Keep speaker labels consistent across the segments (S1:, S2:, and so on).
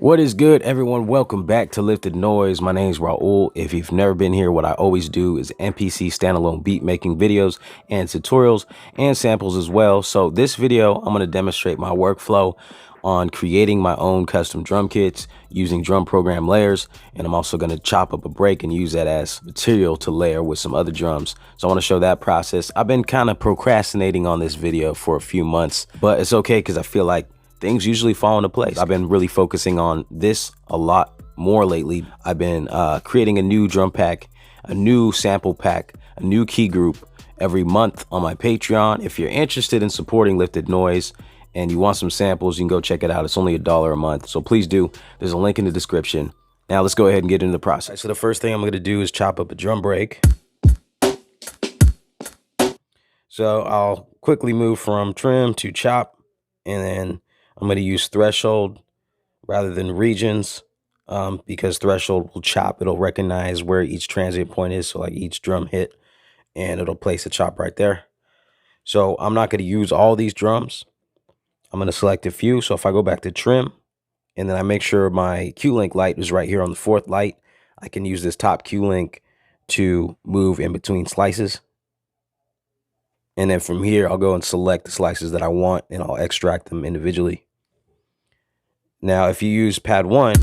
S1: What is good, everyone? Welcome back to Lifted Noise. My name is Raul. If you've never been here, what I always do is MPC standalone beat making videos and tutorials and samples as well. So this video, I'm going to demonstrate my workflow on creating my own custom drum kits using drum program layers. And I'm also going to chop up a break and use that as material to layer with some other drums. So I want to show that process. I've been kind of procrastinating on this video for a few months, but it's okay because I feel like things usually fall into place. I've been really focusing on this a lot more lately. I've been creating a new drum pack, a new sample pack, a new key group every month on my Patreon. If you're interested in supporting Lifted Noise and you want some samples, you can go check it out. It's only $1 a month, so please do. There's a link in the description. Now let's go ahead and get into the process. So the first thing I'm going to do is chop up a drum break. So I'll quickly move from trim to chop, and then I'm going to use threshold rather than regions because threshold will chop. It'll recognize where each transient point is, so like each drum hit, and it'll place a chop right there. So I'm not going to use all these drums. I'm going to select a few. So if I go back to trim, and then I make sure my Q-Link light is right here on the fourth light, I can use this top Q-Link to move in between slices. And then from here, I'll go and select the slices that I want, and I'll extract them individually. Now, if you use pad 1,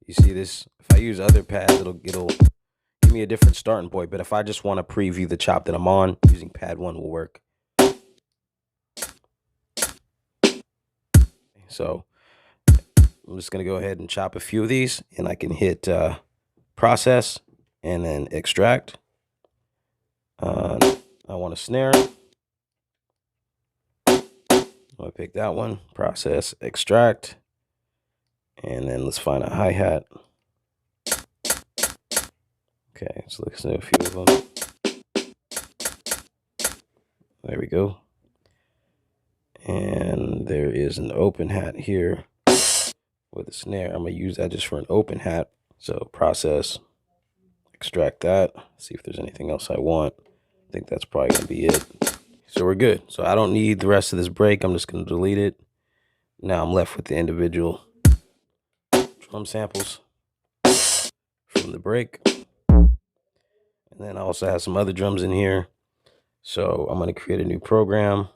S1: you see this, if I use other pads, it'll give me a different starting point. But if I just want to preview the chop that I'm on, using pad 1 will work. So I'm just going to go ahead and chop a few of these, and I can hit process and then extract. I want a snare. I'll pick that one, process, extract, and then let's find a hi-hat. Okay, so let's do a few of them. There we go. And there is an open hat here with a snare. I'm going to use that just for an open hat. So process, extract that, see if there's anything else I want. I think that's probably going to be it. So we're good. So I don't need the rest of this break. I'm just going to delete it. Now I'm left with the individual drum samples from the break. And then I also have some other drums in here. So I'm going to create a new program.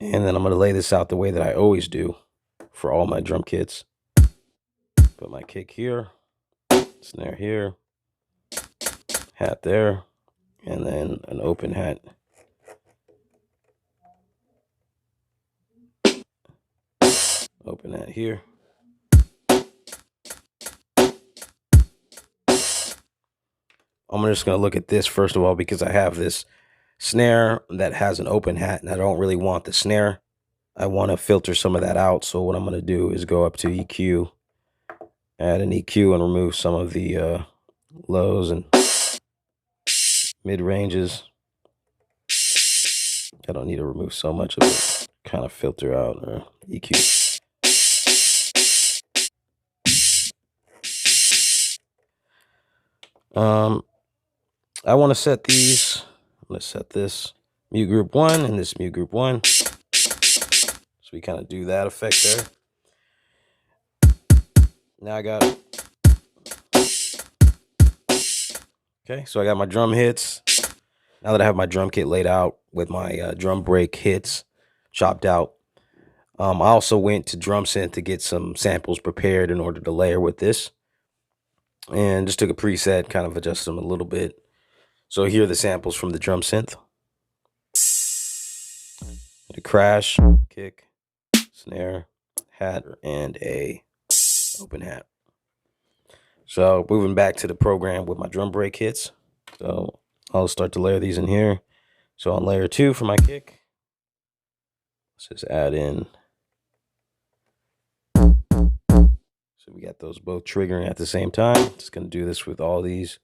S1: And then I'm going to lay this out the way that I always do for all my drum kits. Put my kick here, snare here, hat there, and then an open hat. Open hat here. I'm just going to look at this first of all because I have this snare that has an open hat and I don't really want the snare. I want to filter some of that out. So what I'm going to do is go up to EQ, add an EQ, and remove some of the lows and mid ranges. I don't need to remove so much of it. Kind of filter out or EQ. I want to set these. I'm going to set this mute group 1 and this mute group 1. So we kind of do that effect there. Now I got, okay, so I got my drum hits. Now that I have my drum kit laid out with my drum break hits chopped out, I also went to Drum Synth to get some samples prepared in order to layer with this. And just took a preset, kind of adjusted them a little bit. So here are the samples from the Drum Synth. The crash, kick, snare, hat, and a open hat. So moving back to the program with my drum break hits. So I'll start to layer these in here. So on layer 2 for my kick, let's just add in. So we got those both triggering at the same time. Just going to do this with all these.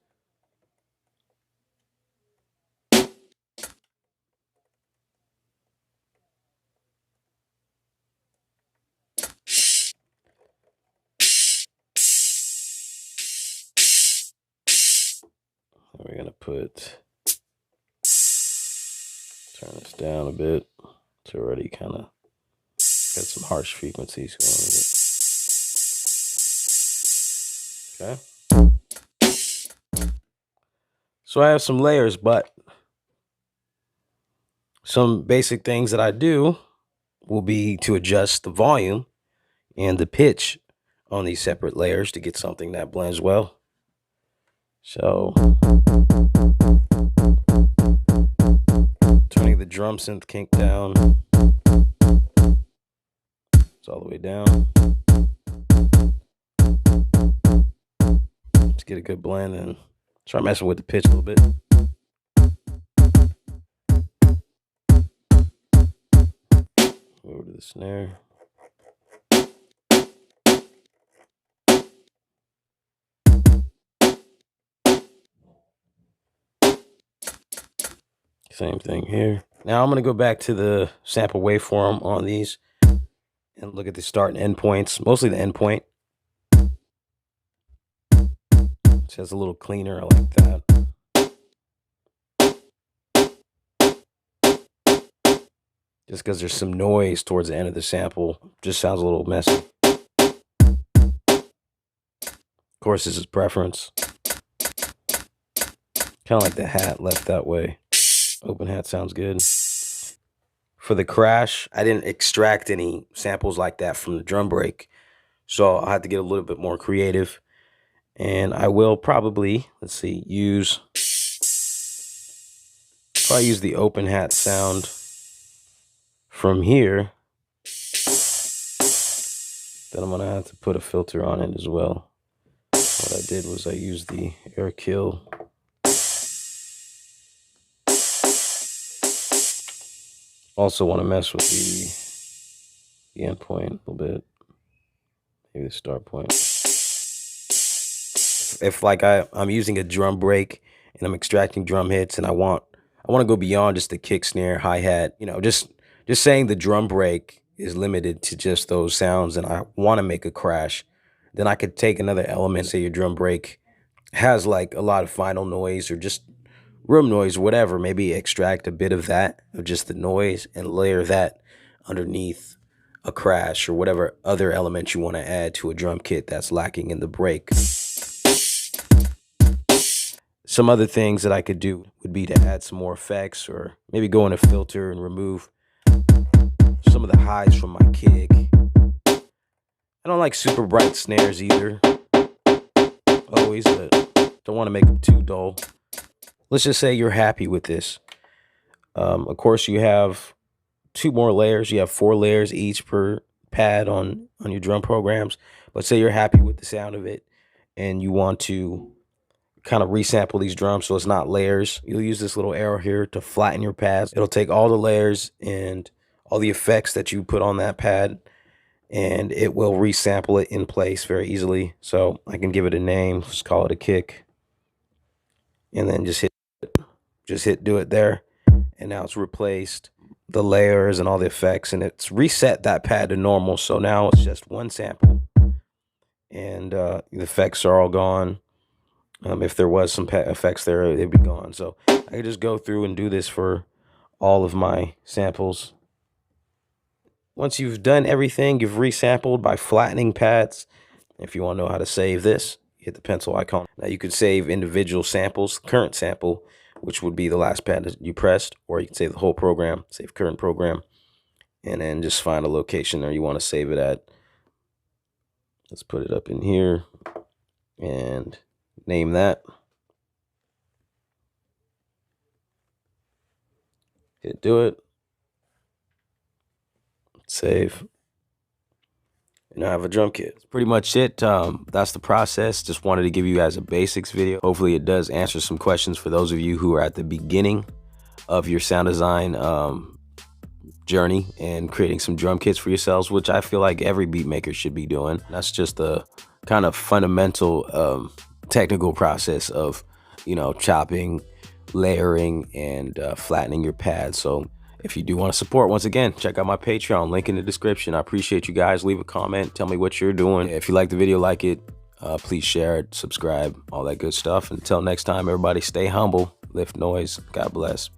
S1: We're going to put Turn this down a bit. It's already kind of got some harsh frequencies going with it. Okay. So I have some layers, but some basic things that I do will be to adjust the volume and the pitch on these separate layers to get something that blends well. So turning the drum synth kink down. It's all the way down. Let's get a good blend and start messing with the pitch a little bit. Over to the snare. Same thing here. Now I'm going to go back to the sample waveform on these and look at the start and end points, mostly the end point. It says a little cleaner, I like that. Just because there's some noise towards the end of the sample, just sounds a little messy. Of course, this is preference. Kind of like the hat left that way. Open hat sounds good. For the crash, I didn't extract any samples like that from the drum break, so I'll have to get a little bit more creative. And I will probably, let's see, probably use the open hat sound from here. Then I'm gonna have to put a filter on it as well. What I did was I used the air kill. Also want to mess with the end point a little bit, maybe the start point. If like I'm using a drum break and I'm extracting drum hits and I want to go beyond just the kick, snare, hi-hat, you know, just saying the drum break is limited to just those sounds and I want to make a crash, then I could take another element, say your drum break has like a lot of final noise or just room noise, whatever, maybe extract a bit of that, of just the noise, and layer that underneath a crash or whatever other element you want to add to a drum kit that's lacking in the break. Some other things that I could do would be to add some more effects or maybe go in a filter and remove some of the highs from my kick. I don't like super bright snares either, always, but don't want to make them too dull. Let's just say you're happy with this. Of course, you have 2 more layers. You have 4 layers each per pad on your drum programs. But say you're happy with the sound of it and you want to kind of resample these drums so it's not layers. You'll use this little arrow here to flatten your pads. It'll take all the layers and all the effects that you put on that pad and it will resample it in place very easily. So I can give it a name. Let's call it a kick. And then just hit do it there, and now it's replaced the layers and all the effects, and it's reset that pad to normal. So now it's just one sample, and the effects are all gone. If there was some effects there, they'd be gone. So I could just go through and do this for all of my samples. Once you've done everything, you've resampled by flattening pads. If you want to know how to save this, hit the pencil icon. Now you could save individual samples, current sample, which would be the last pad that you pressed, or you can save the whole program, save current program, and then just find a location there you want to save it at. Let's put it up in here and name that. Hit do it. Save. And I have a drum kit. That's pretty much it. That's the process. Just wanted to give you guys a basics video. Hopefully it does answer some questions for those of you who are at the beginning of your sound design journey and creating some drum kits for yourselves, which I feel like every beat maker should be doing. That's just the kind of fundamental technical process of, you know, chopping, layering, and flattening your pads. So if you do want to support, once again, check out my Patreon, link in the description. I appreciate you guys. Leave a comment, tell me what you're doing. If you like the video, like it, please share it, subscribe, all that good stuff. Until next time, everybody, stay humble, lift noise. God bless.